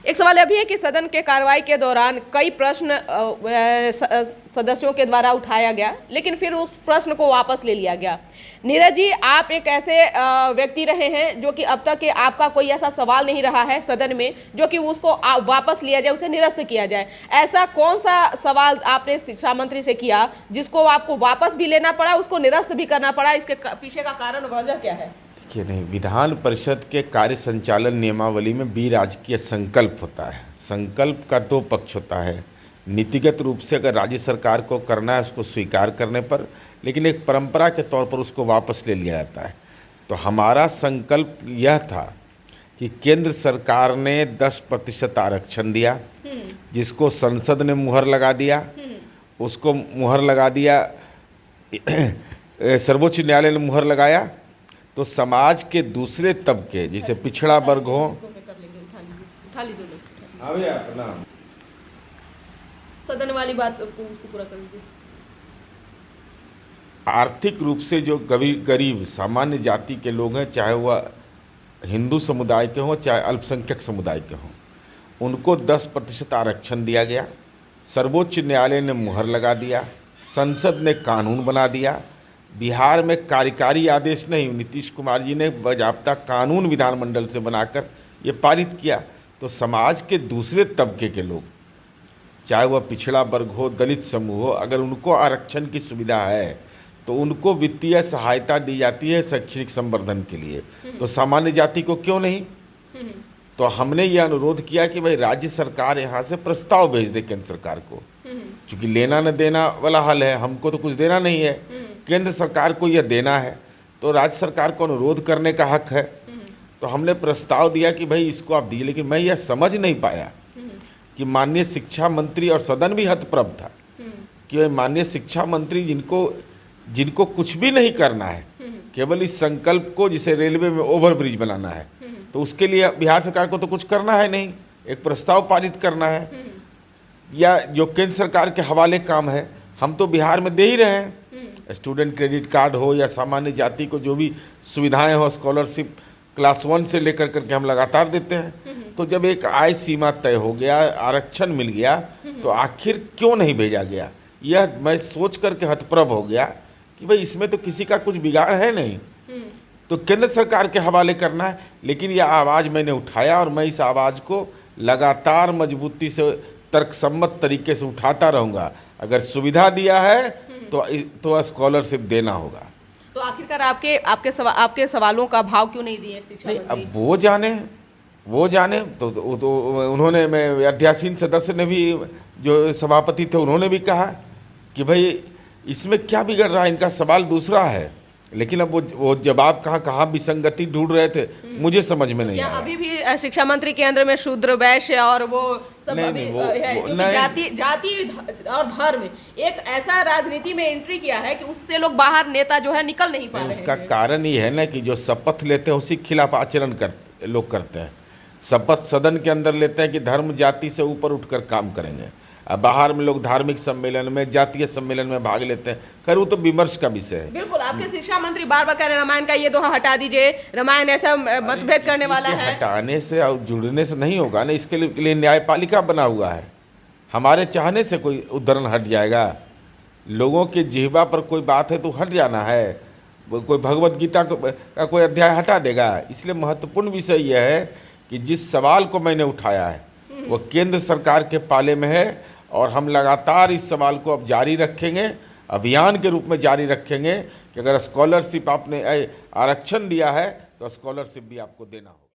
एक सवाल यह भी है कि सदन के कार्रवाई के दौरान कई प्रश्न सदस्यों के द्वारा उठाया गया, लेकिन फिर उस प्रश्न को वापस ले लिया गया। नीरज जी, आप एक ऐसे व्यक्ति रहे हैं जो कि अब तक के आपका कोई ऐसा सवाल नहीं रहा है सदन में जो कि उसको वापस लिया जाए, उसे निरस्त किया जाए। ऐसा कौन सा सवाल आपने शिक्षा मंत्री से किया जिसको आपको वापस भी लेना पड़ा, उसको निरस्त भी करना पड़ा? इसके पीछे का कारण वजह क्या है? कि नहीं, विधान परिषद के कार्य संचालन नियमावली में राजकीय संकल्प होता है। संकल्प का दो पक्ष होता है। नीतिगत रूप से अगर राज्य सरकार को करना है उसको स्वीकार करने पर, लेकिन एक परंपरा के तौर पर उसको वापस ले लिया जाता है। तो हमारा संकल्प यह था कि केंद्र सरकार ने 10% आरक्षण दिया, जिसको संसद ने मुहर लगा दिया, उसको मुहर लगा दिया, सर्वोच्च न्यायालय ने मुहर लगाया। तो समाज के दूसरे तबके, जैसे पिछड़ा वर्ग हो, अपना सदन वाली बात उसको पूरा कर लीजिए। आर्थिक रूप से जो गरीब सामान्य जाति के लोग हैं, चाहे वह हिंदू समुदाय के हों चाहे अल्पसंख्यक समुदाय के हों, उनको 10% आरक्षण दिया गया। सर्वोच्च न्यायालय ने मुहर लगा दिया, संसद ने कानून बना दिया। बिहार में कार्यकारी आदेश नहीं, नीतीश कुमार जी ने बाकायदा कानून विधानमंडल से बनाकर ये पारित किया। तो समाज के दूसरे तबके के लोग, चाहे वह पिछड़ा वर्ग हो, दलित समूह हो, अगर उनको आरक्षण की सुविधा है तो उनको वित्तीय सहायता दी जाती है शैक्षणिक संवर्धन के लिए। तो सामान्य जाति को क्यों नहीं? तो हमने ये अनुरोध किया कि भाई राज्य सरकार यहाँ से प्रस्ताव भेज दे केंद्र सरकार को, क्योंकि लेना न देना वाला हल है, हमको तो कुछ देना नहीं है, केंद्र सरकार को यह देना है, तो राज्य सरकार को अनुरोध करने का हक है। तो हमने प्रस्ताव दिया कि भाई इसको आप दिए, लेकिन मैं यह समझ नहीं पाया कि माननीय शिक्षा मंत्री, और सदन भी हतप्रभ था कि माननीय शिक्षा मंत्री जिनको कुछ भी नहीं करना है, केवल इस संकल्प को, जिसे रेलवे में ओवरब्रिज बनाना है, तो उसके लिए बिहार सरकार को तो कुछ करना है नहीं, एक प्रस्ताव पारित करना है, या जो केंद्र सरकार के हवाले काम है हम तो बिहार में दे ही रहे हैं। स्टूडेंट क्रेडिट कार्ड हो या सामान्य जाति को जो भी सुविधाएं हो, स्कॉलरशिप क्लास 1 से लेकर करके हम लगातार देते हैं। तो जब एक आय सीमा तय हो गया, आरक्षण मिल गया, तो आखिर क्यों नहीं भेजा गया? यह मैं सोच करके हतप्रभ हो गया कि भाई इसमें तो किसी का कुछ बिगाड़ है नहीं, तो केंद्र सरकार के हवाले करना है। लेकिन यह आवाज़ मैंने उठाया और मैं इस आवाज़ को लगातार मजबूती से, तर्कसम्मत तरीके से उठाता रहूँगा। अगर सुविधा दिया है तो स्कॉलरशिप देना होगा। तो आखिरकार आपके सवालों का भाव क्यों नहीं दिए शिक्षा मंत्री? अब वो जाने तो उन्होंने, मैं अध्यासीन सदस्य ने भी, जो सभापति थे, उन्होंने भी कहा कि भाई इसमें क्या बिगड़ रहा है, इनका सवाल दूसरा है। लेकिन अब वो जवाब कहाँ विसंगति ढूंढ रहे थे, मुझे समझ में नहीं आया। अभी भी शिक्षा मंत्री केंद्र में शूद्र, वैश्य और वो सब जाति और धर्म, एक ऐसा राजनीति में एंट्री किया है कि उससे लोग बाहर, नेता जो है निकल नहीं पा रहे हैं। उसका कारण ये है ना कि जो शपथ लेते हैं उसी के खिलाफ आचरण लोग करते हैं। शपथ सदन के अंदर लेते हैं कि धर्म जाति से ऊपर उठकर काम करेंगे, अब बाहर में लोग धार्मिक सम्मेलन में, जातीय सम्मेलन में भाग लेते हैं। खैर वो तो विमर्श का विषय है। बिल्कुल, आपके शिक्षा मंत्री बार बार कह रहे हैं रामायण का ये दोहा हटा दीजिए, रामायण ऐसा मतभेद करने वाला है। हटाने से और जुड़ने से नहीं होगा ना, इसके लिए न्यायपालिका बना हुआ है। हमारे चाहने से कोई उद्धरण हट जाएगा? लोगों के जिह्वा पर कोई बात है तो हट जाना है, कोई भगवत गीता का कोई अध्याय हटा देगा? इसलिए महत्वपूर्ण विषय यह है कि जिस सवाल को मैंने उठाया है वो केंद्र सरकार के पाले में है, और हम लगातार इस सवाल को अब जारी रखेंगे, अभियान के रूप में जारी रखेंगे कि अगर स्कॉलरशिप आपने आरक्षण दिया है तो स्कॉलरशिप भी आपको देना होगा।